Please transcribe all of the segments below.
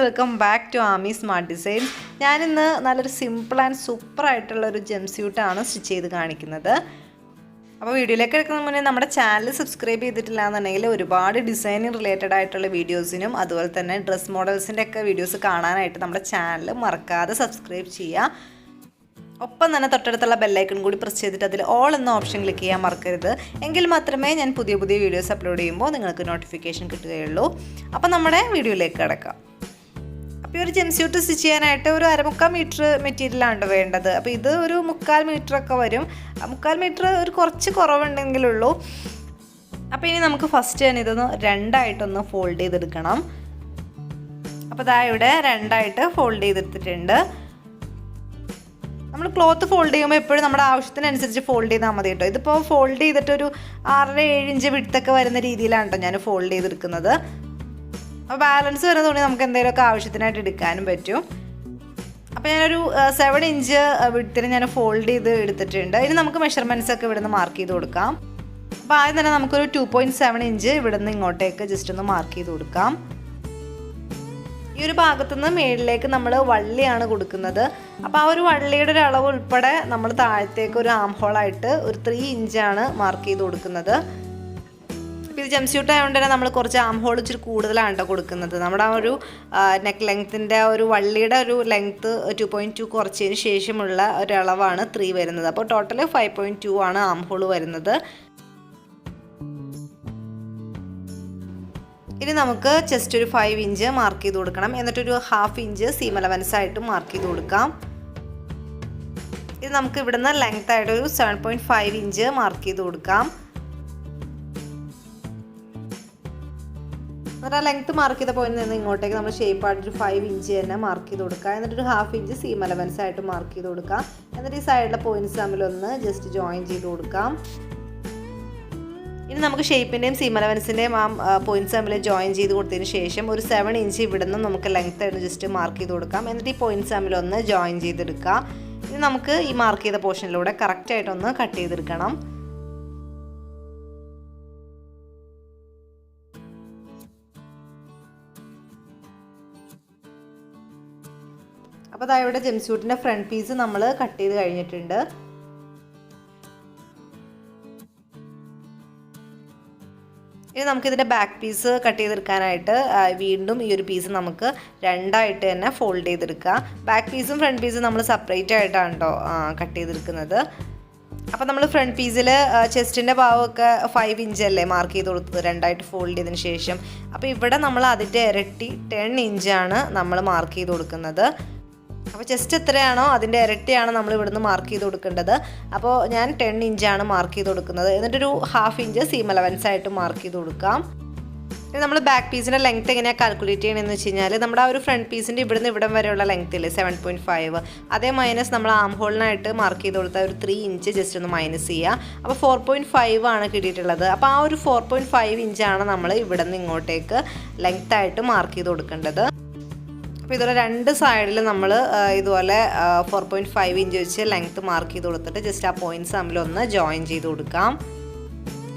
Welcome back to Amy Smart Designs. ഞാനിന്ന് നല്ലൊരു simple and super ആയിട്ടുള്ളൊരു ജംസ്യൂട്ടാണ് സ്റ്റിച്ച് ചെയ്ത് കാണിക്കുന്നത്. അപ്പോൾ വീഡിയോയിലേക്ക് എടുക്കുന്ന മുന്നേ നമ്മുടെ ചാനൽ സബ്സ്ക്രൈബ് ചെയ്തിട്ടില്ല എന്നുണ്ടെങ്കിൽ ഒരുപാട് ഡിസൈനിങ് റിലേറ്റഡ് ആയിട്ടുള്ള വീഡിയോസിനും അതുപോലെ തന്നെ ഡ്രസ് മോഡൽസിൻ്റെ ഒക്കെ വീഡിയോസ് കാണാനായിട്ട് നമ്മുടെ ചാനൽ മറക്കാതെ സബ്സ്ക്രൈബ് ചെയ്യുക. ഒപ്പം തന്നെ തൊട്ടടുത്തുള്ള ബെല്ലൈക്കൺ കൂടി പ്രസ് ചെയ്തിട്ട് അതിൽ ഓൾ എന്ന ഓപ്ഷൻ ക്ലിക്ക് ചെയ്യാൻ മറക്കരുത്. എങ്കിൽ മാത്രമേ ഞാൻ പുതിയ വീഡിയോസ് അപ്ലോഡ് ചെയ്യുമ്പോൾ നിങ്ങൾക്ക് നോട്ടിഫിക്കേഷൻ കിട്ടുകയുള്ളൂ. അപ്പോൾ നമ്മുടെ വീഡിയോയിലേക്ക് കിടക്കാം. അപ്പോൾ ഈ ഒരു ജംസ്യൂട്ട് സ്റ്റിച്ച് ചെയ്യാനായിട്ട് ഒരു 1/4 മീറ്റർ മെറ്റീരിയലാണ് വേണ്ടത്. അപ്പോൾ ഇത് ഒരു 3/4 മീറ്ററൊക്കെ വരും. 3/4 മീറ്റർ ഒരു കുറച്ച് കുറവുണ്ടെങ്കിലുള്ളൂ. അപ്പോൾ ഇനി നമുക്ക് ഫസ്റ്റ് തന്നെ ഇതൊന്ന് രണ്ടായിട്ടൊന്ന് ഫോൾഡ് ചെയ്തെടുക്കണം. അപ്പോൾ ഇതാ ഇവിടെ രണ്ടായിട്ട് ഫോൾഡ് ചെയ്തെടുത്തിട്ടുണ്ട്. നമ്മൾ ക്ലോത്ത് ഫോൾഡ് ചെയ്യുമ്പോൾ എപ്പോഴും നമ്മുടെ ആവശ്യത്തിനനുസരിച്ച് ഫോൾഡ് ചെയ്താൽ മതി കേട്ടോ. ഇതിപ്പോൾ ഫോൾഡ് ചെയ്തിട്ടൊരു 6-7 ഇഞ്ച് വിഡ്ത്തൊക്കെ വരുന്ന രീതിയിലാണ് കേട്ടോ ഞാൻ ഫോൾഡ് ചെയ്തെടുക്കുന്നത്. അപ്പോൾ ബാലൻസ് വരുന്ന തുണി നമുക്ക് എന്തെങ്കിലുമൊക്കെ ആവശ്യത്തിനായിട്ട് എടുക്കാനും പറ്റും. അപ്പോൾ ഞാനൊരു 7 ഇഞ്ച് വിഡ്ത്തിന് ഞാൻ ഫോൾഡ് ചെയ്ത് എടുത്തിട്ടുണ്ട്. ഇനി നമുക്ക് മെഷർമെൻറ്റ്സ് ഒക്കെ ഇവിടെ നിന്ന് മാർക്ക് ചെയ്ത് കൊടുക്കാം. അപ്പോൾ ആദ്യം തന്നെ നമുക്കൊരു 2.7 ഇഞ്ച് ഇവിടെ നിന്ന് ഇങ്ങോട്ടേക്ക് ജസ്റ്റ് ഒന്ന് മാർക്ക് ചെയ്ത് കൊടുക്കാം. ഈ ഒരു ഭാഗത്തുനിന്ന് മേളിലേക്ക് നമ്മൾ വള്ളിയാണ് കൊടുക്കുന്നത്. അപ്പോൾ ആ ഒരു വള്ളിയുടെ ഒരു അളവ് ഉൾപ്പെടെ നമ്മൾ താഴത്തേക്ക് ഒരു ആം ഹോളായിട്ട് ഒരു 3 ഇഞ്ചാണ് മാർക്ക് ചെയ്ത് കൊടുക്കുന്നത്. അപ്പോൾ ഇത് ജംസ്യൂട്ട് ആയതുകൊണ്ട് തന്നെ നമ്മൾ കുറച്ച് ആം ഹോൾ ഇച്ചിരി കൂടുതലാണ് കേട്ടോ കൊടുക്കുന്നത്. നമ്മുടെ ആ ഒരു നെക്ക് ലെങ്ത്തിൻ്റെ ഒരു വള്ളിയുടെ ഒരു ലെങ്ത്ത് 2.2 കുറച്ചതിന് ശേഷമുള്ള ഒരളവാണ് 3 വരുന്നത്. അപ്പോൾ ടോട്ടൽ 5.2 ആണ് ആം ഹോൾ വരുന്നത്. ഇനി നമുക്ക് ജസ്റ്റ് ഒരു 5 ഇഞ്ച് മാർക്ക് ചെയ്ത് കൊടുക്കണം. എന്നിട്ടൊരു 1/2 ഇഞ്ച് സീം അലവൻസ് ആയിട്ട് മാർക്ക് ചെയ്ത് കൊടുക്കാം. ഇത് നമുക്ക് ഇവിടുന്ന് ലെങ്ത് ആയിട്ടൊരു 7.5 ഇഞ്ച് മാർക്ക് ചെയ്ത് കൊടുക്കാം. എന്നിട്ട് ആ ലെങ്ത് മാർക്ക് ചെയ്ത പോയിന്റ് നിന്ന് ഇങ്ങോട്ടേക്ക് നമ്മൾ ഷേപ്പായിട്ടൊരു 5 ഇഞ്ച് തന്നെ മാർക്ക് ചെയ്ത് കൊടുക്കുക. എന്നിട്ടൊരു 1/2 ഇഞ്ച് സീം അലവൻസ് ആയിട്ട് മാർക്ക് ചെയ്ത് കൊടുക്കാം. എന്നിട്ട് ഈ സൈഡിലെ പോയിന്റ്സ് തമ്മിലൊന്ന് ജസ്റ്റ് ജോയിൻ ചെയ്ത് കൊടുക്കാം. ഇനി നമുക്ക് ഷേപ്പിൻ്റെയും സീം അലവൻസിൻ്റെയും ആ പോയിന്റ്സ് തമ്മിൽ ജോയിൻ ചെയ്ത് കൊടുത്തതിന് ശേഷം ഒരു 7 ഇഞ്ച് ഇവിടെ നിന്ന് നമുക്ക് ലെങ്ത് ആയിട്ട് ജസ്റ്റ് മാർക്ക് ചെയ്ത് കൊടുക്കാം. എന്നിട്ട് ഈ പോയിന്റ്സ് തമ്മിലൊന്ന് ജോയിൻ ചെയ്തെടുക്കുക. ഇനി നമുക്ക് ഈ മാർക്ക് ചെയ്ത പോർഷനിലൂടെ കറക്റ്റായിട്ടൊന്ന് കട്ട് ചെയ്തെടുക്കണം. അപ്പോൾ അതാ ഇവിടെ ജംസ്യൂട്ടിൻ്റെ ഫ്രണ്ട് പീസ് നമ്മൾ കട്ട് ചെയ്ത് കഴിഞ്ഞിട്ടുണ്ട്. ഇനി നമുക്കിതിൻ്റെ ബാക്ക് പീസ് കട്ട് ചെയ്തെടുക്കാനായിട്ട് വീണ്ടും ഈ ഒരു പീസ് നമുക്ക് രണ്ടായിട്ട് തന്നെ ഫോൾഡ് ചെയ്തെടുക്കുക. ബാക്ക് പീസും ഫ്രണ്ട് പീസും നമ്മൾ സെപ്പറേറ്റ് ആയിട്ടാണ് കേട്ടോ കട്ട് ചെയ്തെടുക്കുന്നത്. അപ്പോൾ നമ്മൾ ഫ്രണ്ട് പീസിൽ ചെസ്റ്റിൻ്റെ ഭാഗമൊക്കെ 5 ഇഞ്ചല്ലേ മാർക്ക് ചെയ്ത് കൊടുത്തത് രണ്ടായിട്ട് ഫോൾഡ് ചെയ്തതിന് ശേഷം. അപ്പോൾ ഇവിടെ നമ്മൾ അതിൻ്റെ ഇരട്ടി 10 ഇഞ്ചാണ് നമ്മൾ മാർക്ക് ചെയ്ത് കൊടുക്കുന്നത്. അപ്പോൾ ചെസ്റ്റ് എത്രയാണോ അതിൻ്റെ ഇരട്ടിയാണ് നമ്മൾ ഇവിടുന്ന് മാർക്ക് ചെയ്ത് കൊടുക്കേണ്ടത്. അപ്പോൾ ഞാൻ 10 ഇഞ്ചാണ് മാർക്ക് ചെയ്ത് കൊടുക്കുന്നത്. എന്നിട്ടൊരു 1/2 ഇഞ്ച് സീം അലവൻസ് ആയിട്ട് മാർക്ക് ചെയ്ത് കൊടുക്കാം. ഇനി നമ്മൾ ബാക്ക് പീസിൻ്റെ ലെങ്ത്ത് എങ്ങനെയാണ് കാൽക്കുലേറ്റ് ചെയ്യണമെന്ന് വെച്ച് കഴിഞ്ഞാൽ നമ്മുടെ ആ ഒരു ഫ്രണ്ട് പീസിൻ്റെ ഇവിടുന്ന് ഇവിടം വരെയുള്ള ലെങ്ത്തിൽ 7.5 അതേ മൈനസ് നമ്മൾ ആം ഹോളിനായിട്ട് മാർക്ക് ചെയ്ത് കൊടുത്താൽ ഒരു 3 ഇഞ്ച് ജസ്റ്റ് ഒന്ന് മൈനസ് ചെയ്യുക. അപ്പോൾ 4.5 ആണ് കിട്ടിയിട്ടുള്ളത്. അപ്പോൾ ആ ഒരു 4.5 ഇഞ്ചാണ് നമ്മൾ ഇവിടെ നിന്ന് ഇങ്ങോട്ടേക്ക് ലെങ്ത്തായിട്ട് മാർക്ക് ചെയ്ത് കൊടുക്കേണ്ടത്. അപ്പോൾ ഇതുപോലെ രണ്ട് സൈഡിൽ നമ്മൾ ഇതുപോലെ 4.5 ഇഞ്ച് വെച്ച് ലെങ്ത്ത് മാർക്ക് ചെയ്ത് കൊടുത്തിട്ട് ജസ്റ്റ് ആ പോയിന്റ്സ് തമ്മിലൊന്ന് ജോയിൻ ചെയ്ത് കൊടുക്കാം.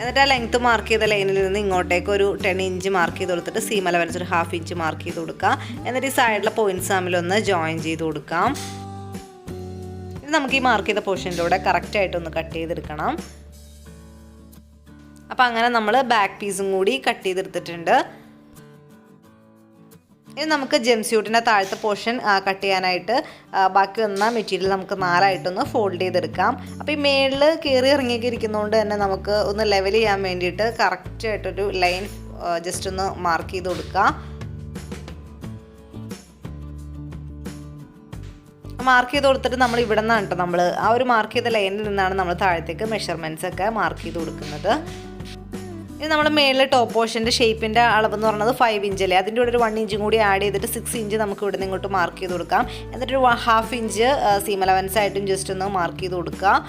എന്നിട്ട് ആ ലെങ്ത്ത് മാർക്ക് ചെയ്ത ലൈനിൽ നിന്ന് ഇങ്ങോട്ടേക്ക് ഒരു 10 ഇഞ്ച് മാർക്ക് ചെയ്ത് കൊടുത്തിട്ട് സീം അലവൻസ് ഒരു 1/2 ഇഞ്ച് മാർക്ക് ചെയ്ത് കൊടുക്കാം. എന്നിട്ട് ഈ സൈഡിലെ പോയിന്റ്സ് തമ്മിലൊന്ന് ജോയിൻ ചെയ്ത് കൊടുക്കാം. ഇത് നമുക്ക് ഈ മാർക്ക് ചെയ്ത പോർഷനിലൂടെ കറക്റ്റായിട്ടൊന്ന് കട്ട് ചെയ്തെടുക്കണം. അപ്പോൾ അങ്ങനെ നമ്മൾ ബാക്ക് പീസും കൂടി കട്ട് ചെയ്തെടുത്തിട്ടുണ്ട്. ഇനി നമുക്ക് ജംസ്യൂട്ടിൻ്റെ താഴത്തെ പോർഷൻ കട്ട് ചെയ്യാനായിട്ട് ബാക്കി വന്ന മെറ്റീരിയൽ നമുക്ക് 4 ആയിട്ടൊന്ന് ഫോൾഡ് ചെയ്തെടുക്കാം. അപ്പോൾ ഈ മേളിൽ കയറി ഇറങ്ങിയൊക്കെ ഇരിക്കുന്നതുകൊണ്ട് തന്നെ നമുക്ക് ഒന്ന് ലെവൽ ചെയ്യാൻ വേണ്ടിയിട്ട് കറക്റ്റായിട്ടൊരു ലൈൻ ജസ്റ്റ് ഒന്ന് മാർക്ക് ചെയ്ത് കൊടുക്കുക. മാർക്ക് ചെയ്ത് കൊടുത്തിട്ട് നമ്മൾ ഇവിടെ നിന്നാണ് കേട്ടോ നമ്മൾ ആ ഒരു മാർക്ക് ചെയ്ത ലൈനിൽ നിന്നാണ് നമ്മൾ താഴത്തേക്ക് മെഷർമെൻറ്റ്സ് ഒക്കെ മാർക്ക് ചെയ്ത് കൊടുക്കുന്നത്. ഇനി നമ്മൾ മേളിൽ ടോപ്പ് പോർഷൻ്റെ ഷേപ്പിൻ്റെ അളവെന്ന് പറയുന്നത് 5 ഇഞ്ചല്ലേ. അതിൻ്റെ കൂടെ ഒരു 1 ഇഞ്ചും കൂടി ആഡ് ചെയ്തിട്ട് 6 ഇഞ്ച് നമുക്ക് ഇവിടെ നിന്ന് ഇങ്ങോട്ട് മാർക്ക് ചെയ്ത് കൊടുക്കാം. എന്നിട്ടൊരു 1/2 ഇഞ്ച് സീം അലവൻസ് ആയിട്ടും ജസ്റ്റ് ഒന്ന് മാർക്ക് ചെയ്ത് കൊടുക്കുക.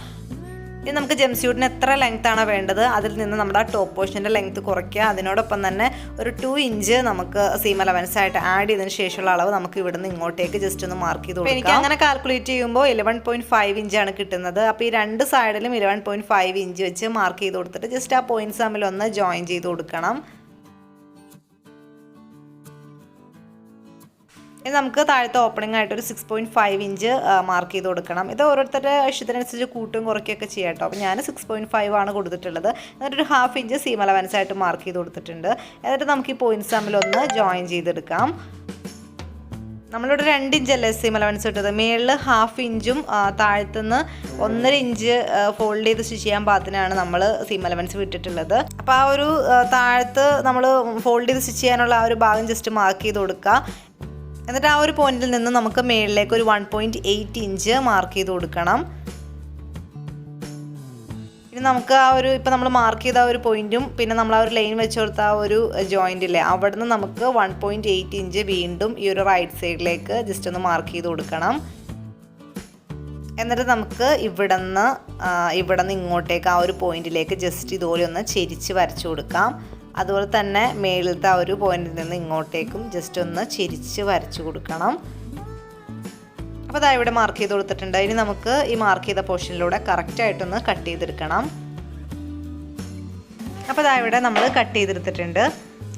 ഇനി നമുക്ക് ജംസ്യൂട്ടിന് എത്ര ലെങ്ത്താണോ വേണ്ടത് അതിൽ നിന്ന് നമ്മുടെ ടോപ്പ് പോർഷൻ്റെ ലെങ്ത്ത് കുറയ്ക്കുക. അതിനോടൊപ്പം തന്നെ ഒരു 2 ഇഞ്ച് നമുക്ക് സീം അലവൻസ് ആയിട്ട് ആഡ് ചെയ്തതിന് ശേഷമുള്ള അളവ് നമുക്ക് ഇവിടുന്ന് ഇങ്ങോട്ടേക്ക് ജസ്റ്റ് ഒന്ന് മാർക്ക് ചെയ്ത് കൊടുക്കാം. എനിക്ക് അങ്ങനെ കാൽക്കുലേറ്റ് ചെയ്യുമ്പോൾ 11.5 ഇഞ്ചാണ് കിട്ടുന്നത്. അപ്പോൾ ഈ രണ്ട് സൈഡിലും 11.5 ഇഞ്ച് വെച്ച് മാർക്ക് ചെയ്ത് കൊടുത്തിട്ട് ജസ്റ്റ് ആ പോയിന്റ്സ് തമ്മിലൊന്ന് ജോയിൻ ചെയ്ത് കൊടുക്കണം. ഇനി നമുക്ക് താഴത്തെ ഓപ്പണിംഗ് ആയിട്ട് ഒരു 6.5 ഇഞ്ച് മാർക്ക് ചെയ്ത് കൊടുക്കണം. ഇത് ഓരോരുത്തരുടെ ഇഷ്ടത്തിനനുസരിച്ച് കൂട്ടും കുറയ്ക്കുകയൊക്കെ ചെയ്യാം കേട്ടോ. അപ്പോൾ ഞാൻ 6.5 ആണ് കൊടുത്തിട്ടുള്ളത്. എന്നിട്ടൊരു 1/2 ഇഞ്ച് സീം അലവൻസ് ആയിട്ട് മാർക്ക് ചെയ്ത് കൊടുത്തിട്ടുണ്ട്. എന്നിട്ട് നമുക്ക് ഈ പോയിൻറ്റ്സ് തമ്മിലൊന്ന് ജോയിൻ ചെയ്തെടുക്കാം. നമ്മളിവിടെ 2 ഇഞ്ചല്ലേ സീം അലവൻസ് ഇട്ടത്. മേളിൽ 1/2 ഇഞ്ചും താഴത്തുനിന്ന് 1.5 ഇഞ്ച് ഫോൾഡ് ചെയ്ത് സ്റ്റിച്ച് ചെയ്യാൻ പാകത്തിനാണ് നമ്മൾ സീം അലവൻസ് വിട്ടിട്ടുള്ളത്. അപ്പോൾ ആ ഒരു താഴത്ത് നമ്മൾ ഫോൾഡ് ചെയ്ത് സ്റ്റിച്ച് ചെയ്യാനുള്ള ആ ഒരു ഭാഗം ജസ്റ്റ് മാർക്ക് ചെയ്ത് കൊടുക്കുക. എന്നിട്ട് ആ ഒരു പോയിന്റിൽ നിന്ന് നമുക്ക് മേളിലേക്ക് ഒരു 1.8 ഇഞ്ച് മാർക്ക് ചെയ്ത് കൊടുക്കണം. ഇനി നമുക്ക് ആ ഒരു ഇപ്പോൾ നമ്മൾ മാർക്ക് ചെയ്ത ആ ഒരു പോയിന്റും പിന്നെ നമ്മൾ ആ ഒരു ലൈൻ വെച്ച് കൊടുത്ത ആ ഒരു ജോയിൻ്റ് ഇല്ലേ, അവിടെ നിന്ന് നമുക്ക് 1.8 ഇഞ്ച് വീണ്ടും ഈ ഒരു റൈറ്റ് സൈഡിലേക്ക് ജസ്റ്റ് ഒന്ന് മാർക്ക് ചെയ്ത് കൊടുക്കണം. എന്നിട്ട് നമുക്ക് ഇവിടെ നിന്ന് ഇങ്ങോട്ടേക്ക് ആ ഒരു പോയിന്റിലേക്ക് ജസ്റ്റ് ഇതുപോലെ ഒന്ന് ചെരിച്ച് വരച്ചു കൊടുക്കാം. അതുപോലെ തന്നെ മേളിലത്തെ ആ ഒരു പോയിന്റിൽ നിന്ന് ഇങ്ങോട്ടേക്കും ജസ്റ്റ് ഒന്ന് ചെരിച്ച് വരച്ചു കൊടുക്കണം. അപ്പോൾ അതാ ഇവിടെ മാർക്ക് ചെയ്ത് കൊടുത്തിട്ടുണ്ട്. ഇനി നമുക്ക് ഈ മാർക്ക് ചെയ്ത പോർഷനിലൂടെ കറക്റ്റായിട്ടൊന്ന് കട്ട് ചെയ്തെടുക്കണം. അപ്പോൾ അതാ ഇവിടെ നമ്മൾ കട്ട് ചെയ്തെടുത്തിട്ടുണ്ട്.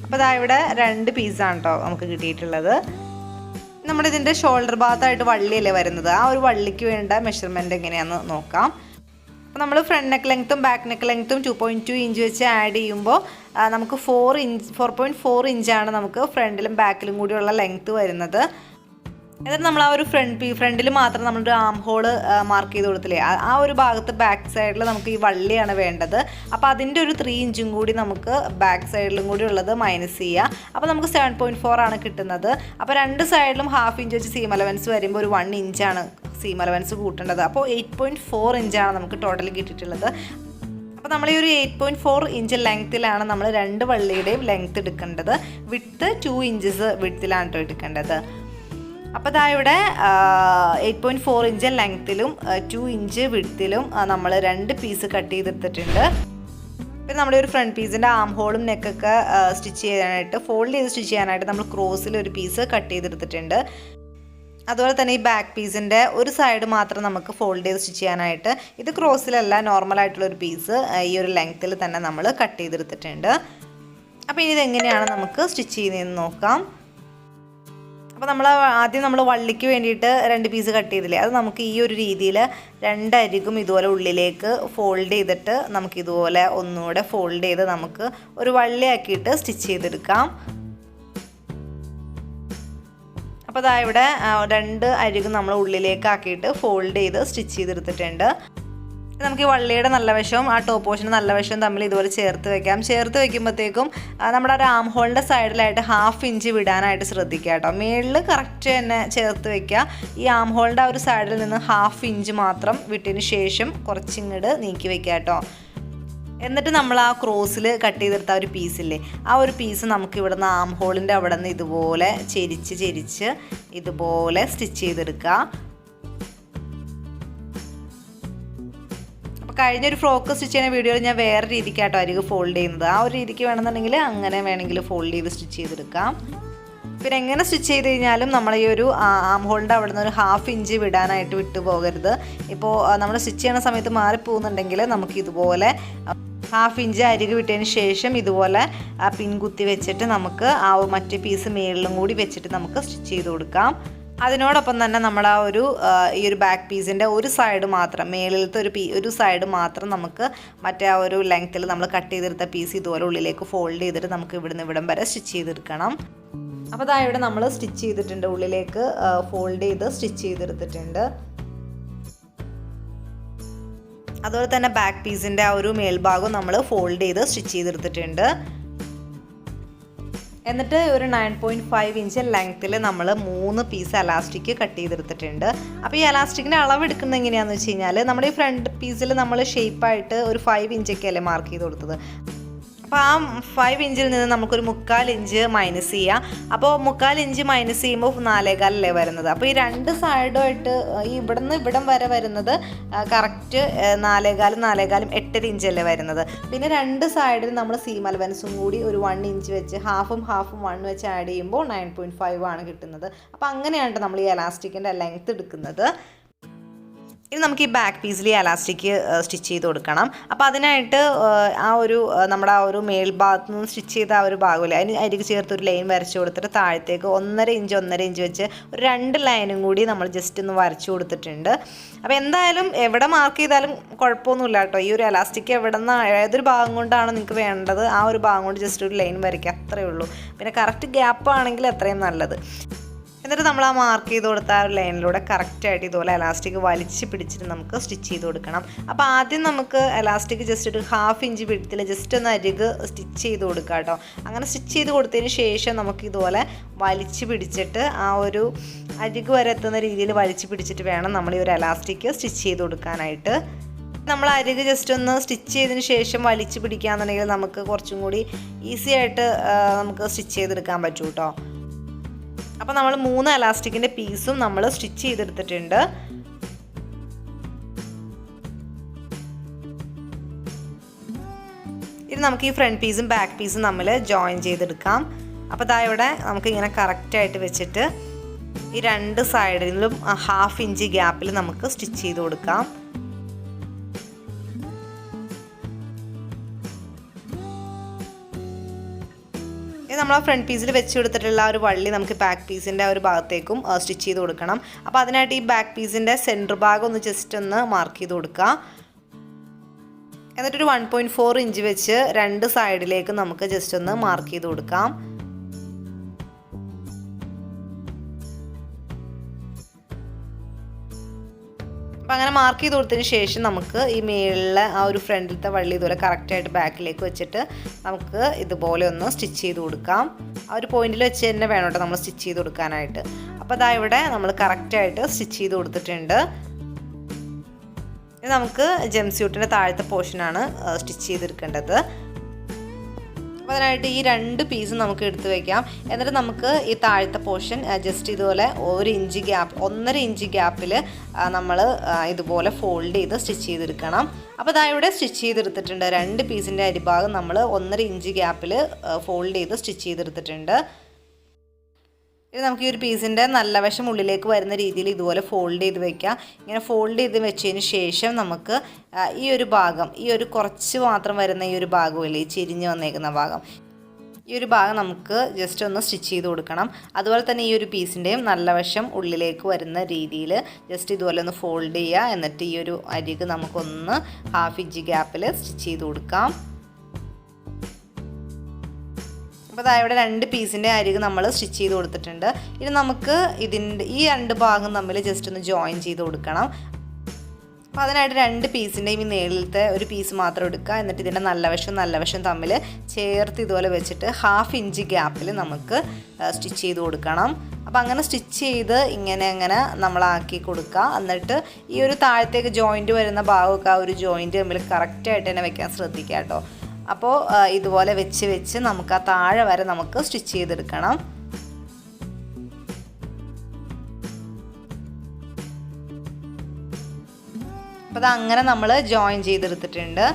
അപ്പോൾ അതാ ഇവിടെ 2 പീസാണ് കേട്ടോ നമുക്ക് കിട്ടിയിട്ടുള്ളത്. നമ്മുടെ ഇതിൻ്റെ ഷോൾഡർ ഭാഗത്തായിട്ട് വള്ളിയല്ലേ വരുന്നത്. ആ ഒരു വള്ളിക്ക് വേണ്ട മെഷർമെൻറ്റ് എങ്ങനെയാണെന്ന് നോക്കാം. അപ്പോൾ നമ്മൾ ഫ്രണ്ട് നെക്ക് ലെങ്ത്തും ബാക്ക് നെക്ക് ലെങ്ത്തും 2.2 ഇഞ്ച് വെച്ച് ആഡ് ചെയ്യുമ്പോൾ നമുക്ക് 4.4 ഇഞ്ചാണ് നമുക്ക് ഫ്രണ്ടിലും ബാക്കിലും കൂടിയുള്ള ലെങ്ത്ത് വരുന്നത്. എന്നിട്ട് നമ്മൾ ആ ഒരു ഫ്രണ്ടിൽ മാത്രം നമ്മളൊരു ആം ഹോള് മാർക്ക് ചെയ്ത് കൊടുത്തില്ലേ, ആ ഒരു ഭാഗത്ത് ബാക്ക് സൈഡിൽ നമുക്ക് ഈ വള്ളിയാണ് വേണ്ടത്. അപ്പോൾ അതിൻ്റെ ഒരു 3 ഇഞ്ചും കൂടി നമുക്ക് ബാക്ക് സൈഡിലും കൂടി ഉള്ളത് മൈനസ് ചെയ്യുക. അപ്പോൾ നമുക്ക് 7.4 ആണ് കിട്ടുന്നത്. അപ്പോൾ 2 സൈഡിലും 1/2 ഇഞ്ച് വെച്ച് സീം അലവൻസ് വരുമ്പോൾ ഒരു 1 ഇഞ്ചാണ് സീം അലവൻസ് കൂട്ടേണ്ടത്. അപ്പോൾ 8.4 ഇഞ്ചാണ് നമുക്ക് ടോട്ടൽ കിട്ടിയിട്ടുള്ളത്. അപ്പോൾ നമ്മൾ ഈ ഒരു 8.4 ഇഞ്ച് ലെങ്ത്തിലാണ് നമ്മൾ 2 വള്ളിയുടെയും ലെങ്ത്ത് എടുക്കേണ്ടത്. വിഡ്ത്ത് 2 ഇഞ്ചസ് വിഡ്ത്തിലാണ് കേട്ടോ എടുക്കേണ്ടത്. അപ്പോൾ ഇതാ ഇവിടെ 8.4 ഇഞ്ച് ലെങ്ത്തിലും 2 ഇഞ്ച് വിഡ്ത്തിലും നമ്മൾ 2 പീസ് കട്ട് ചെയ്തെടുത്തിട്ടുണ്ട്. പിന്നെ നമ്മുടെ ഒരു ഫ്രണ്ട് പീസിൻ്റെ ആം ഹോളും നെക്കൊക്കെ സ്റ്റിച്ച് ചെയ്യാനായിട്ട് ഫോൾഡ് ചെയ്ത് സ്റ്റിച്ച് ചെയ്യാനായിട്ട് നമ്മൾ ക്രോസിൽ ഒരു പീസ് കട്ട് ചെയ്തെടുത്തിട്ടുണ്ട്. അതുപോലെ തന്നെ ഈ ബാക്ക് പീസിൻ്റെ ഒരു സൈഡ് മാത്രം നമുക്ക് ഫോൾഡ് ചെയ്ത് സ്റ്റിച്ച് ചെയ്യാനായിട്ട് ഇത് ക്രോസിലല്ല നോർമലായിട്ടുള്ളൊരു പീസ് ഈ ഒരു ലെങ്ത്തിൽ തന്നെ നമ്മൾ കട്ട് ചെയ്തെടുത്തിട്ടുണ്ട്. അപ്പോൾ ഇനി ഇതെങ്ങനെയാണ് നമുക്ക് സ്റ്റിച്ച് ചെയ്യുന്നതെന്ന് നോക്കാം. അപ്പോൾ ആദ്യം നമ്മൾ വള്ളിക്ക് വേണ്ടിയിട്ട് 2 പീസ് കട്ട് ചെയ്തില്ലേ, അത് നമുക്ക് ഈ ഒരു രീതിയിൽ 2 അരികും ഇതുപോലെ ഉള്ളിലേക്ക് ഫോൾഡ് ചെയ്തിട്ട് നമുക്കിതുപോലെ ഒന്നുകൂടെ ഫോൾഡ് ചെയ്ത് നമുക്ക് ഒരു വള്ളിയാക്കിയിട്ട് സ്റ്റിച്ച് ചെയ്തെടുക്കാം. അപ്പോൾ അതാ ഇവിടെ 2 അരികും നമ്മൾ ഉള്ളിലേക്ക് ആക്കിയിട്ട് ഫോൾഡ് ചെയ്ത് സ്റ്റിച്ച് ചെയ്തെടുത്തിട്ടുണ്ട്. നമുക്ക് ഈ വള്ളിയുടെ നല്ല വശവും ആ ടോപ്പ് പോർഷൻ്റെ നല്ല വശവും തമ്മിൽ ഇതുപോലെ ചേർത്ത് വെക്കാം. ചേർത്ത് വെക്കുമ്പോഴത്തേക്കും നമ്മുടെ ഒരു ആം ഹോളിൻ്റെ സൈഡിലായിട്ട് 1/2 ഇഞ്ച് വിടാനായിട്ട് ശ്രദ്ധിക്കുക കേട്ടോ. മേളിൽ കറക്റ്റ് തന്നെ ചേർത്ത് വെക്കുക. ഈ ആം ഹോളിൻ്റെ ആ ഒരു സൈഡിൽ നിന്ന് 1/2 ഇഞ്ച് മാത്രം വിട്ടതിന് ശേഷം കുറച്ചിങ്ങോട്ട് നീക്കി വെക്കുക കേട്ടോ. എന്നിട്ട് നമ്മൾ ആ ക്രോസിൽ കട്ട് ചെയ്തെടുത്ത ഒരു പീസില്ലേ, ആ ഒരു പീസ് നമുക്ക് ഇവിടെ നിന്ന് ആം ഹോളിൻ്റെ അവിടെ നിന്ന് ഇതുപോലെ ചെരിച്ച് ഇതുപോലെ സ്റ്റിച്ച് ചെയ്തെടുക്കുക. അപ്പോൾ കഴിഞ്ഞൊരു ഫ്രോക്ക് സ്റ്റിച്ച് ചെയ്യുന്ന വീഡിയോയിൽ ഞാൻ വേറെ രീതിക്കാട്ടോ അരികെ ഫോൾഡ് ചെയ്യുന്നത്. ആ ഒരു രീതിക്ക് വേണമെന്നുണ്ടെങ്കിൽ അങ്ങനെ വേണമെങ്കിൽ ഫോൾഡ് ചെയ്ത് സ്റ്റിച്ച് ചെയ്തെടുക്കാം. പിന്നെ എങ്ങനെ സ്റ്റിച്ച് ചെയ്ത് കഴിഞ്ഞാലും നമ്മൾ ഈ ഒരു ആം ഹോളിൻ്റെ അവിടെ നിന്ന് ഒരു 1/2 ഇഞ്ച് വിടാനായിട്ട് വിട്ടു പോകരുത്. ഇപ്പോൾ നമ്മൾ സ്റ്റിച്ച് ചെയ്യുന്ന സമയത്ത് മാറിപ്പോകുന്നുണ്ടെങ്കിൽ നമുക്ക് ഇതുപോലെ 1/2 ഇഞ്ച് അരികെ വിട്ടതിന് ശേഷം ഇതുപോലെ പിൻ കുത്തി വെച്ചിട്ട് നമുക്ക് ആ മറ്റേ പീസ് മേളിലും കൂടി വെച്ചിട്ട് നമുക്ക് സ്റ്റിച്ച് ചെയ്ത് കൊടുക്കാം. അതിനോടൊപ്പം തന്നെ നമ്മൾ ആ ഒരു ഈ ഒരു ബാക്ക് പീസിൻ്റെ ഒരു സൈഡ് മാത്രം മേളിലത്തെ ഒരു സൈഡ് മാത്രം നമുക്ക് മറ്റേ ആ ഒരു ലെങ്ത്തിൽ നമ്മൾ കട്ട് ചെയ്തെടുത്ത പീസ് ഇതുപോലെ ഉള്ളിലേക്ക് ഫോൾഡ് ചെയ്തിട്ട് നമുക്ക് ഇവിടുന്ന് ഇവിടം വരെ സ്റ്റിച്ച് ചെയ്തെടുക്കണം. അപ്പോൾ അതാ ഇവിടെ നമ്മൾ സ്റ്റിച്ച് ചെയ്തിട്ടുണ്ട്, ഉള്ളിലേക്ക് ഫോൾഡ് ചെയ്ത് സ്റ്റിച്ച് ചെയ്തെടുത്തിട്ടുണ്ട്. അതുപോലെ തന്നെ ബാക്ക് പീസിൻ്റെ ആ ഒരു മേൽഭാഗം നമ്മൾ ഫോൾഡ് ചെയ്ത് സ്റ്റിച്ച് ചെയ്തെടുത്തിട്ടുണ്ട്. എന്നിട്ട് ഒരു 9.5 ഇഞ്ച് ലെങ്ത്തിൽ നമ്മൾ 3 പീസ് എലാസ്റ്റിക് കട്ട് ചെയ്തെടുത്തിട്ടുണ്ട്. അപ്പോൾ ഈ എലാസ്റ്റിക്കിൻ്റെ അളവ് എടുക്കുന്നത് എങ്ങനെയാണെന്ന് വെച്ച് കഴിഞ്ഞാൽ നമ്മുടെ ഈ ഫ്രണ്ട് പീസിൽ നമ്മൾ ഷേപ്പായിട്ട് ഒരു 5 ഇഞ്ചൊക്കെ അല്ലേ മാർക്ക് ചെയ്ത് കൊടുത്തത്. അപ്പോൾ ആ 5 ഇഞ്ചിൽ നിന്ന് നമുക്കൊരു 3/4 ഇഞ്ച് മൈനസ് ചെയ്യാം. അപ്പോൾ 3/4 ഇഞ്ച് മൈനസ് ചെയ്യുമ്പോൾ 4.25 വരുന്നത്. അപ്പോൾ ഈ 2 സൈഡുമായിട്ട് ഈ ഇവിടെ നിന്ന് ഇവിടം വരെ വരുന്നത് കറക്റ്റ് 4.25 8 ഇഞ്ചല്ലേ വരുന്നത്. പിന്നെ 2 സൈഡിൽ നമ്മൾ സീം അലവൻസും കൂടി ഒരു 1 ഇഞ്ച് വെച്ച് ഹാഫും 1 വെച്ച് ആഡ് ചെയ്യുമ്പോൾ 9.5 ആണ് കിട്ടുന്നത്. അപ്പോൾ അങ്ങനെയാണ് നമ്മൾ ഈ എലാസ്റ്റിക്കിൻ്റെ ലെങ്ത്ത് എടുക്കുന്നത്. ഇനി നമുക്ക് ഈ ബാക്ക് പീസിൽ ഈ എലാസ്റ്റിക് സ്റ്റിച്ച് ചെയ്ത് കൊടുക്കണം. അപ്പോൾ അതിനായിട്ട് നമ്മുടെ ആ ഒരു മേൽഭാഗത്ത് നിന്ന് സ്റ്റിച്ച് ചെയ്ത ആ ഒരു ഭാഗമില്ല, അതിന് അരികെ ചേർത്ത് ഒരു ലൈൻ വരച്ച് കൊടുത്തിട്ട് താഴത്തേക്ക് 1.5 ഇഞ്ച് വെച്ച് ഒരു 2 ലൈനും കൂടി നമ്മൾ ജസ്റ്റ് ഒന്ന് വരച്ചു കൊടുത്തിട്ടുണ്ട്. അപ്പോൾ എന്തായാലും എവിടെ മാർക്ക് ചെയ്താലും കുഴപ്പമൊന്നുമില്ല കേട്ടോ. ഈ ഒരു എലാസ്റ്റിക് ഏതൊരു ഭാഗം കൊണ്ടാണോ നിങ്ങൾക്ക് വേണ്ടത് ആ ഒരു ഭാഗം കൊണ്ട് ജസ്റ്റ് ഒരു ലൈൻ വരയ്ക്കുക, അത്രയേ ഉള്ളൂ. പിന്നെ കറക്റ്റ് ഗ്യാപ്പ് ആണെങ്കിൽ അത്രയും നല്ലത്. എന്നിട്ട് നമ്മൾ ആ മാർക്ക് ചെയ്ത് കൊടുത്ത ആ ഒരു ലൈനിലൂടെ കറക്റ്റായിട്ട് ഇതുപോലെ എലാസ്റ്റിക് വലിച്ച് പിടിച്ചിട്ട് നമുക്ക് സ്റ്റിച്ച് ചെയ്ത് കൊടുക്കണം. അപ്പോൾ ആദ്യം നമുക്ക് എലാസ്റ്റിക് ജസ്റ്റ് ഒരു 1/2 ഇഞ്ച് വിഡ്ത്തിൽ ജസ്റ്റ് ഒന്ന് അരികെ സ്റ്റിച്ച് ചെയ്ത് കൊടുക്കുക കേട്ടോ. അങ്ങനെ സ്റ്റിച്ച് ചെയ്ത് കൊടുത്തതിന് ശേഷം നമുക്ക് ഇതുപോലെ വലിച്ച് പിടിച്ചിട്ട് ആ ഒരു അരികെ വരെ എത്തുന്ന രീതിയിൽ വലിച്ച് പിടിച്ചിട്ട് വേണം നമ്മൾ ഈ ഒരു എലാസ്റ്റിക് സ്റ്റിച്ച് ചെയ്ത് കൊടുക്കാനായിട്ട്. നമ്മൾ അരികെ ജസ്റ്റ് ഒന്ന് സ്റ്റിച്ച് ചെയ്തതിന് ശേഷം വലിച്ച് പിടിക്കുകയാണെന്നുണ്ടെങ്കിൽ നമുക്ക് കുറച്ചും കൂടി ഈസി ആയിട്ട് നമുക്ക് സ്റ്റിച്ച് ചെയ്തെടുക്കാൻ പറ്റും കേട്ടോ. അപ്പോൾ നമ്മൾ 3 എലാസ്റ്റിക്കിൻ്റെ പീസും നമ്മൾ സ്റ്റിച്ച് ചെയ്തെടുത്തിട്ടുണ്ട്. ഇനി നമുക്ക് ഈ ഫ്രണ്ട് പീസും ബാക്ക് പീസും നമ്മൾ ജോയിൻ ചെയ്തെടുക്കാം. അപ്പോൾ ദാ ഇവിടെ നമുക്ക് ഇങ്ങനെ കറക്റ്റായിട്ട് വെച്ചിട്ട് ഈ 2 സൈഡിലും 1/2 ഇഞ്ച് ഗ്യാപ്പിൽ നമുക്ക് സ്റ്റിച്ച് ചെയ്ത് കൊടുക്കാം. നമ്മൾ ആ ഫ്രണ്ട് പീസിൽ വെച്ച് കൊടുത്തിട്ടുള്ള ഒരു വള്ളി നമുക്ക് ബാക്ക് പീസിൻ്റെ ആ ഒരു ഭാഗത്തേക്കും സ്റ്റിച്ച് ചെയ്ത് കൊടുക്കണം. അപ്പോൾ അതിനായിട്ട് ഈ ബാക്ക് പീസിൻ്റെ സെൻറ്റർ ഭാഗം ഒന്ന് ജസ്റ്റ് ഒന്ന് മാർക്ക് ചെയ്ത് കൊടുക്കുക. എന്നിട്ടൊരു 1.4 ഇഞ്ച് വെച്ച് 2 സൈഡിലേക്ക് നമുക്ക് ജസ്റ്റ് ഒന്ന് മാർക്ക് ചെയ്ത് കൊടുക്കാം. അപ്പോൾ അങ്ങനെ മാർക്ക് ചെയ്ത് കൊടുത്തതിന് ശേഷം നമുക്ക് ഈ മേളിലെ ആ ഒരു ഫ്രണ്ടിലത്തെ വള്ളി ഇതുപോലെ കറക്റ്റായിട്ട് ബാക്കിലേക്ക് വെച്ചിട്ട് നമുക്ക് ഇതുപോലെ ഒന്ന് സ്റ്റിച്ച് ചെയ്ത് കൊടുക്കാം. ആ ഒരു പോയിന്റിൽ വെച്ച് തന്നെ വേണം കേട്ടോ നമ്മൾ സ്റ്റിച്ച് ചെയ്ത് കൊടുക്കാനായിട്ട്. അപ്പോൾ അതാ ഇവിടെ നമ്മൾ കറക്റ്റായിട്ട് സ്റ്റിച്ച് ചെയ്ത് കൊടുത്തിട്ടുണ്ട്. ഇത് നമുക്ക് ജംസ്യൂട്ടിൻ്റെ താഴത്തെ പോർഷനാണ് സ്റ്റിച്ച് ചെയ്തെടുക്കേണ്ടത്. അപ്പോൾ അതിനായിട്ട് ഈ 2 പീസും നമുക്ക് എടുത്ത് വയ്ക്കാം. എന്നിട്ട് നമുക്ക് ഈ താഴത്തെ പോർഷൻ ജസ്റ്റ് ഇതുപോലെ 1.5 ഇഞ്ച് ഗ്യാപ്പിൽ നമ്മൾ ഇതുപോലെ ഫോൾഡ് ചെയ്ത് സ്റ്റിച്ച് ചെയ്തെടുക്കണം. അപ്പോൾ അതാ ഇവിടെ സ്റ്റിച്ച് ചെയ്തെടുത്തിട്ടുണ്ട്. 2 പീസിൻ്റെ അരിഭാഗം നമ്മൾ 1.5 ഇഞ്ച് ഗ്യാപ്പിൽ ഫോൾഡ് ചെയ്ത് സ്റ്റിച്ച് ചെയ്തെടുത്തിട്ടുണ്ട്. ഇത് നമുക്ക് ഈ ഒരു പീസിൻ്റെ നല്ല വശം ഉള്ളിലേക്ക് വരുന്ന രീതിയിൽ ഇതുപോലെ ഫോൾഡ് ചെയ്ത് വെക്കാം. ഇങ്ങനെ ഫോൾഡ് ചെയ്ത് വെച്ചതിന് ശേഷം നമുക്ക് ഈ ഒരു ഭാഗം, ഈ ഒരു കുറച്ച് മാത്രം വരുന്ന ഈ ഒരു ഭാഗമില്ലേ, ഈ ചെരിഞ്ഞ് വന്നേക്കുന്ന ഭാഗം, ഈ ഒരു ഭാഗം നമുക്ക് ജസ്റ്റ് ഒന്ന് സ്റ്റിച്ച് ചെയ്ത് കൊടുക്കണം. അതുപോലെ തന്നെ ഈ ഒരു പീസിൻ്റെയും നല്ല വശം ഉള്ളിലേക്ക് വരുന്ന രീതിയിൽ ജസ്റ്റ് ഇതുപോലെ ഒന്ന് ഫോൾഡ് ചെയ്യുക. എന്നിട്ട് ഈ ഒരു അരിക് നമുക്കൊന്ന് 1/2 ഇഞ്ച് ഗ്യാപ്പിൽ സ്റ്റിച്ച് ചെയ്ത് കൊടുക്കാം. അപ്പോൾ അതായത് ഇവിടെ 2 പീസിൻ്റെ അരികെ നമ്മൾ സ്റ്റിച്ച് ചെയ്ത് കൊടുത്തിട്ടുണ്ട്. ഇനി നമുക്ക് ഈ 2 ഭാഗം തമ്മിൽ ജസ്റ്റ് ഒന്ന് ജോയിൻ ചെയ്ത് കൊടുക്കണം. അപ്പോൾ അതിനായിട്ട് 2 പീസിൻ്റെയും ഈ നേളിലത്തെ ഒരു പീസ് മാത്രം എടുക്കുക. എന്നിട്ട് ഇതിൻ്റെ നല്ല വശം തമ്മിൽ ചേർത്ത് ഇതുപോലെ വെച്ചിട്ട് 1/2 ഇഞ്ച് ഗ്യാപ്പിൽ നമുക്ക് സ്റ്റിച്ച് ചെയ്ത് കൊടുക്കണം. അപ്പോൾ അങ്ങനെ സ്റ്റിച്ച് ചെയ്ത് ഇങ്ങനെ നമ്മളാക്കി കൊടുക്കുക. എന്നിട്ട് ഈ ഒരു താഴത്തേക്ക് ജോയിൻറ്റ് വരുന്ന ഭാഗമൊക്കെ ആ ഒരു ജോയിൻറ്റ് തമ്മിൽ കറക്റ്റായിട്ട് തന്നെ വെക്കാൻ ശ്രദ്ധിക്കുക കേട്ടോ. അപ്പോൾ ഇതുപോലെ വെച്ച് നമുക്ക് ആ താഴെ വരെ നമുക്ക് സ്റ്റിച്ച് ചെയ്തെടുക്കണം. അപ്പോൾ അതങ്ങനെ നമ്മൾ ജോയിൻ ചെയ്തെടുത്തിട്ടുണ്ട്.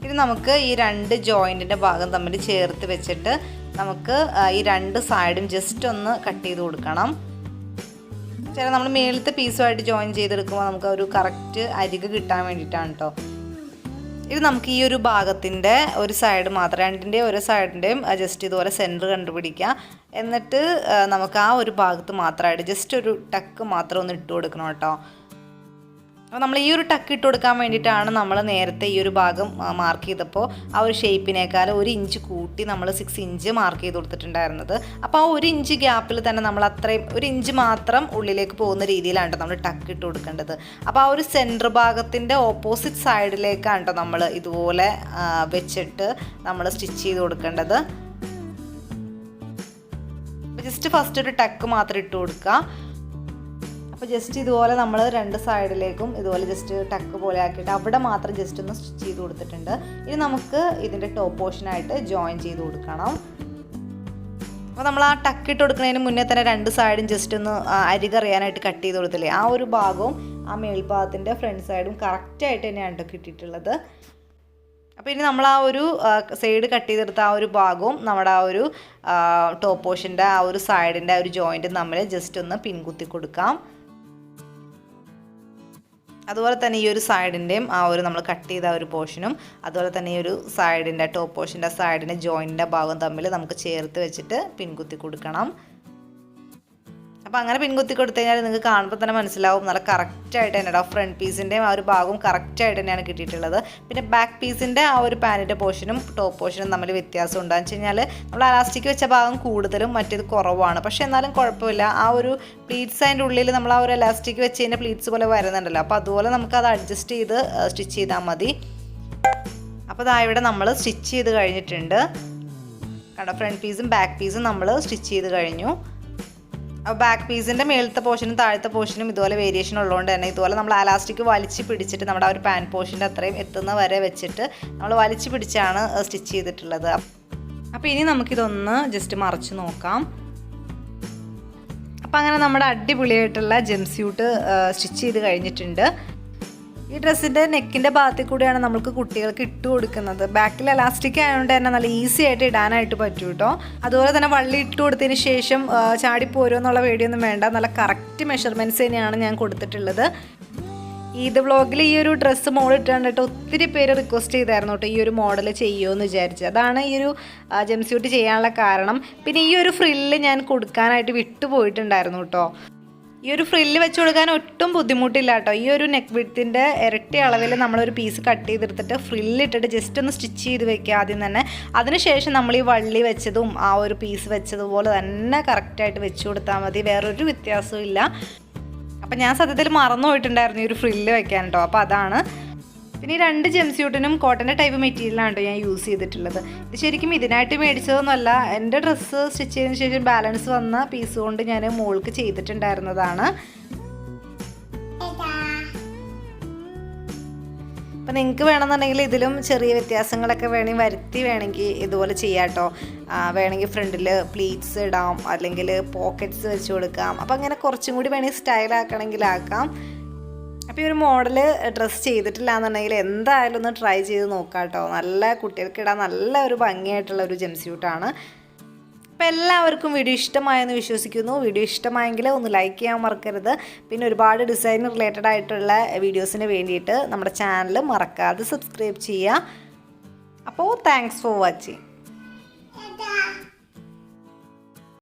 ഇത് നമുക്ക് ഈ 2 ജോയിൻറ്റിൻ്റെ ഭാഗം തമ്മിൽ ചേർത്ത് വെച്ചിട്ട് നമുക്ക് ഈ 2 സൈഡും ജസ്റ്റ് ഒന്ന് കട്ട് ചെയ്ത് കൊടുക്കണം. നമ്മൾ മേളത്തെ പീസുമായിട്ട് ജോയിൻ ചെയ്തെടുക്കുമ്പോൾ നമുക്ക് ഒരു കറക്റ്റ് അരികെ കിട്ടാൻ വേണ്ടിയിട്ടാണ് കേട്ടോ. ഇത് നമുക്ക് ഈ ഒരു ഭാഗത്തിൻ്റെ ഒരു സൈഡ് മാത്രം, 2ൻ്റെ ഒരു സൈഡിൻ്റെയും ജസ്റ്റ് ഇതുപോലെ സെൻറ്റർ കണ്ടുപിടിക്കുക. എന്നിട്ട് നമുക്ക് ആ ഒരു ഭാഗത്ത് മാത്രമായിട്ട് ജസ്റ്റ് ഒരു ടക്ക് മാത്രം ഒന്ന് ഇട്ട് കൊടുക്കണം കേട്ടോ. അപ്പോൾ നമ്മൾ ഈ ഒരു ടക്ക് ഇട്ട് കൊടുക്കാൻ വേണ്ടിയിട്ടാണ് നമ്മൾ നേരത്തെ ഈ ഒരു ഭാഗം മാർക്ക് ചെയ്തപ്പോൾ ആ ഒരു ഷേപ്പിനേക്കാൾ 1 ഇഞ്ച് കൂട്ടി നമ്മൾ 6 ഇഞ്ച് മാർക്ക് ചെയ്ത് കൊടുത്തിട്ടുണ്ടായിരുന്നത്. അപ്പോൾ ആ 1 ഇഞ്ച് ഗ്യാപ്പിൽ തന്നെ നമ്മൾ അത്രയും 1 ഇഞ്ച് മാത്രം ഉള്ളിലേക്ക് പോകുന്ന രീതിയിലാണ് കേട്ടോ നമ്മൾ ടക്ക് ഇട്ട് കൊടുക്കേണ്ടത്. അപ്പോൾ ആ ഒരു സെൻറ്റർ ഭാഗത്തിൻ്റെ ഓപ്പോസിറ്റ് സൈഡിലേക്കാണ് കേട്ടോ നമ്മൾ ഇതുപോലെ വെച്ചിട്ട് നമ്മൾ സ്റ്റിച്ച് ചെയ്ത് കൊടുക്കേണ്ടത്. ജസ്റ്റ് ഫസ്റ്റ് ഒരു ടക്ക് മാത്രം ഇട്ട് കൊടുക്കുക. അപ്പോൾ ജസ്റ്റ് ഇതുപോലെ നമ്മൾ 2 സൈഡിലേക്കും ഇതുപോലെ ജസ്റ്റ് ടക്ക് പോലെ ആക്കിയിട്ട് അവിടെ മാത്രം ജസ്റ്റ് ഒന്ന് സ്റ്റിച്ച് ചെയ്ത് കൊടുത്തിട്ടുണ്ട്. ഇനി നമുക്ക് ഇതിൻ്റെ ടോപ്പ് പോർഷനായിട്ട് ജോയിൻ ചെയ്ത് കൊടുക്കണം. അപ്പോൾ നമ്മൾ ആ ടക്ക് ഇട്ട് കൊടുക്കുന്നതിന് മുന്നേ തന്നെ 2 സൈഡും ജസ്റ്റ് ഒന്ന് അരികറിയാനായിട്ട് കട്ട് ചെയ്ത് കൊടുത്തില്ലേ, ആ ഒരു ഭാഗവും ആ മേൽഭാഗത്തിൻ്റെ ഫ്രണ്ട് സൈഡും കറക്റ്റായിട്ട് തന്നെയാണ് കേട്ടോ കിട്ടിയിട്ടുള്ളത്. അപ്പോൾ ഇനി നമ്മൾ ആ ഒരു സൈഡ് കട്ട് ചെയ്തെടുത്ത ആ ഒരു ഭാഗവും നമ്മുടെ ആ ഒരു ടോപ്പ് പോർഷൻ്റെ ആ ഒരു സൈഡിൻ്റെ ആ ഒരു ജോയിൻറ്റ് നമ്മൾ ജസ്റ്റ് ഒന്ന് പിൻകുത്തി കൊടുക്കാം. അതുപോലെ തന്നെ ഈ ഒരു സൈഡിൻ്റെയും ആ ഒരു നമ്മൾ കട്ട് ചെയ്ത ഒരു പോർഷനും അതുപോലെ തന്നെ ഈ ഒരു സൈഡിൻ്റെ ടോപ്പ് പോർഷൻ്റെ സൈഡിൻ്റെ ജോയിൻ്റെ ഭാഗം തമ്മിൽ നമുക്ക് ചേർത്ത് വെച്ചിട്ട് പിൻകുത്തി കൊടുക്കണം. അപ്പോൾ അങ്ങനെ പിൻകുത്തി കൊടുത്തു കഴിഞ്ഞാൽ നിങ്ങൾക്ക് കാണുമ്പോൾ തന്നെ മനസ്സിലാവും നല്ല കറക്റ്റായിട്ട് തന്നെ ഫ്രണ്ട് പീസിൻ്റെയും ആ ഒരു ഭാഗവും കറക്റ്റായിട്ട് തന്നെയാണ് കിട്ടിയിട്ടുള്ളത്. പിന്നെ ബാക്ക് പീസിൻ്റെ ആ ഒരു പാൻറ്റിൻ്റെ പോർഷനും ടോപ്പ് പോർഷനും തമ്മിൽ വ്യത്യാസം ഉണ്ടാകും വെച്ച് കഴിഞ്ഞാൽ നമ്മൾ അലാസ്റ്റിക് വെച്ച ഭാഗം കൂടുതലും മറ്റേത് കുറവാണ്. പക്ഷേ എന്നാലും കുഴപ്പമില്ല. ആ ഒരു പ്ലീറ്റ്സ് അതിൻ്റെ ഉള്ളിൽ നമ്മൾ ആ ഒരു എലാസ്റ്റിക് വെച്ചതിൻ്റെ പ്ലീറ്റ്സ് പോലെ വരുന്നുണ്ടല്ലോ. അപ്പോൾ അതുപോലെ നമുക്കത് അഡ്ജസ്റ്റ് ചെയ്ത് സ്റ്റിച്ച് ചെയ്താൽ മതി. അപ്പോൾ അതാ ഇവിടെ നമ്മൾ സ്റ്റിച്ച് ചെയ്ത് കഴിഞ്ഞിട്ടുണ്ട്. കണ്ടോ ഫ്രണ്ട് പീസും ബാക്ക് പീസും നമ്മൾ സ്റ്റിച്ച് ചെയ്ത് കഴിഞ്ഞു. ബാക്ക് പീസിൻ്റെ മേളത്തെ പോർഷനും താഴത്തെ പോർഷനും ഇതുപോലെ വേരിയേഷൻ ഉള്ളതുകൊണ്ട് തന്നെ ഇതുപോലെ നമ്മൾ അലാസ്റ്റിക് വലിച്ച് പിടിച്ചിട്ട് നമ്മുടെ ആ ഒരു പാൻറ്റ് പോർഷൻ്റെ അത്രയും എത്തുന്ന വരെ വെച്ചിട്ട് നമ്മൾ വലിച്ച് പിടിച്ചാണ് സ്റ്റിച്ച് ചെയ്തിട്ടുള്ളത്. അപ്പോൾ ഇനി നമുക്കിതൊന്ന് ജസ്റ്റ് മറിച്ച് നോക്കാം. അപ്പോൾ അങ്ങനെ നമ്മുടെ അടിപൊളിയായിട്ടുള്ള ജംസ്യൂട്ട് സ്റ്റിച്ച് ചെയ്ത് കഴിഞ്ഞിട്ടുണ്ട്. ഈ ഡ്രസ്സിൻ്റെ നെക്കിൻ്റെ ഭാഗത്തിൽ കൂടിയാണ് നമുക്ക് കുട്ടികൾക്ക് ഇട്ട് കൊടുക്കുന്നത്. ബാക്കിൽ എലാസ്റ്റിക് ആയതുകൊണ്ട് തന്നെ നല്ല ഈസി ആയിട്ട് ഇടാനായിട്ട് പറ്റും കേട്ടോ. അതുപോലെ തന്നെ വള്ളി ഇട്ട് കൊടുത്തതിന് ശേഷം ചാടിപ്പോരോ എന്നുള്ള പേടിയൊന്നും വേണ്ട. നല്ല കറക്റ്റ് മെഷർമെൻറ്റ്സ് തന്നെയാണ് ഞാൻ കൊടുത്തിട്ടുള്ളത്. ഈദ് വ്ളോഗിൽ ഈ ഒരു ഡ്രസ്സ് മോളിട്ട് കണ്ടിട്ട് ഒത്തിരി പേര് റിക്വസ്റ്റ് ചെയ്തായിരുന്നു കേട്ടോ ഈ ഒരു മോഡൽ ചെയ്യുമോ എന്ന് വിചാരിച്ച്. അതാണ് ഈ ഒരു ജംസ്യൂട്ട് ചെയ്യാനുള്ള കാരണം. പിന്നെ ഈ ഒരു ഫ്രില്ല് ഞാൻ കൊടുക്കാനായിട്ട് വിട്ടുപോയിട്ടുണ്ടായിരുന്നു കേട്ടോ. ഈ ഒരു ഫ്രില്ല് വെച്ച് കൊടുക്കാൻ ഒട്ടും ബുദ്ധിമുട്ടില്ല കേട്ടോ. ഈ ഒരു നെക്ക് വിഡ്ത്തിൻ്റെ ഇരട്ടി അളവിൽ നമ്മളൊരു പീസ് കട്ട് ചെയ്തെടുത്തിട്ട് ഫ്രില്ലിട്ടിട്ട് ജസ്റ്റ് ഒന്ന് സ്റ്റിച്ച് ചെയ്ത് വെക്കുക ആദ്യം തന്നെ. അതിനുശേഷം നമ്മൾ ഈ വള്ളി വെച്ചതും ആ ഒരു പീസ് വെച്ചതുപോലെ തന്നെ കറക്റ്റായിട്ട് വെച്ച് കൊടുത്താൽ മതി. വേറൊരു വ്യത്യാസവും ഇല്ല. അപ്പം ഞാൻ സത്യത്തിൽ മറന്നു പോയിട്ടുണ്ടായിരുന്നു ഈ ഒരു ഫ്രില്ല് വെക്കാൻ കേട്ടോ. അപ്പോൾ അതാണ്. പിന്നെ ഈ 2 ജംസ്യൂട്ടിനും കോട്ടൻ്റെ ടൈപ്പ് മെറ്റീരിയലാണ് കേട്ടോ ഞാൻ യൂസ് ചെയ്തിട്ടുള്ളത്. ഇത് ശരിക്കും ഇതിനായിട്ട് മേടിച്ചതൊന്നുമല്ല. എൻ്റെ ഡ്രസ്സ് സ്റ്റിച്ച് ചെയ്തതിന് ശേഷം ബാലൻസ് വന്ന പീസ് കൊണ്ട് ഞാൻ മോൾക്ക് ചെയ്തിട്ടുണ്ടായിരുന്നതാണ്. അപ്പം നിങ്ങൾക്ക് വേണമെന്നുണ്ടെങ്കിൽ ഇതിലും ചെറിയ വ്യത്യാസങ്ങളൊക്കെ വേണമെങ്കിൽ ഇതുപോലെ ചെയ്യാം കേട്ടോ. വേണമെങ്കിൽ ഫ്രണ്ടിൽ പ്ലീറ്റ്സ് ഇടാം, അല്ലെങ്കിൽ പോക്കറ്റ്സ് വെച്ച് കൊടുക്കാം. അപ്പം അങ്ങനെ കുറച്ചും കൂടി വേണമെങ്കിൽ സ്റ്റൈലാക്കണമെങ്കിലാക്കാം. അപ്പോൾ ഈ ഒരു മോഡൽ ഡ്രസ്സ് ചെയ്തിട്ടില്ല എന്നുണ്ടെങ്കിൽ എന്തായാലും ഒന്ന് ട്രൈ ചെയ്ത് നോക്കാം കേട്ടോ. നല്ല കുട്ടികൾക്ക് ഇടാൻ നല്ല ഒരു ഭംഗിയായിട്ടുള്ള ഒരു ജംസ്യൂട്ടാണ്. അപ്പോൾ എല്ലാവർക്കും വീഡിയോ ഇഷ്ടമായെന്ന് വിശ്വസിക്കുന്നു. വീഡിയോ ഇഷ്ടമായെങ്കിൽ ഒന്ന് ലൈക്ക് ചെയ്യാൻ മറക്കരുത്. പിന്നെ ഒരുപാട് ഡിസൈൻ റിലേറ്റഡ് ആയിട്ടുള്ള വീഡിയോസിന് വേണ്ടിയിട്ട് നമ്മുടെ ചാനൽ മറക്കാതെ സബ്സ്ക്രൈബ് ചെയ്യുക. അപ്പോൾ താങ്ക്സ് ഫോർ വാച്ചിങ്.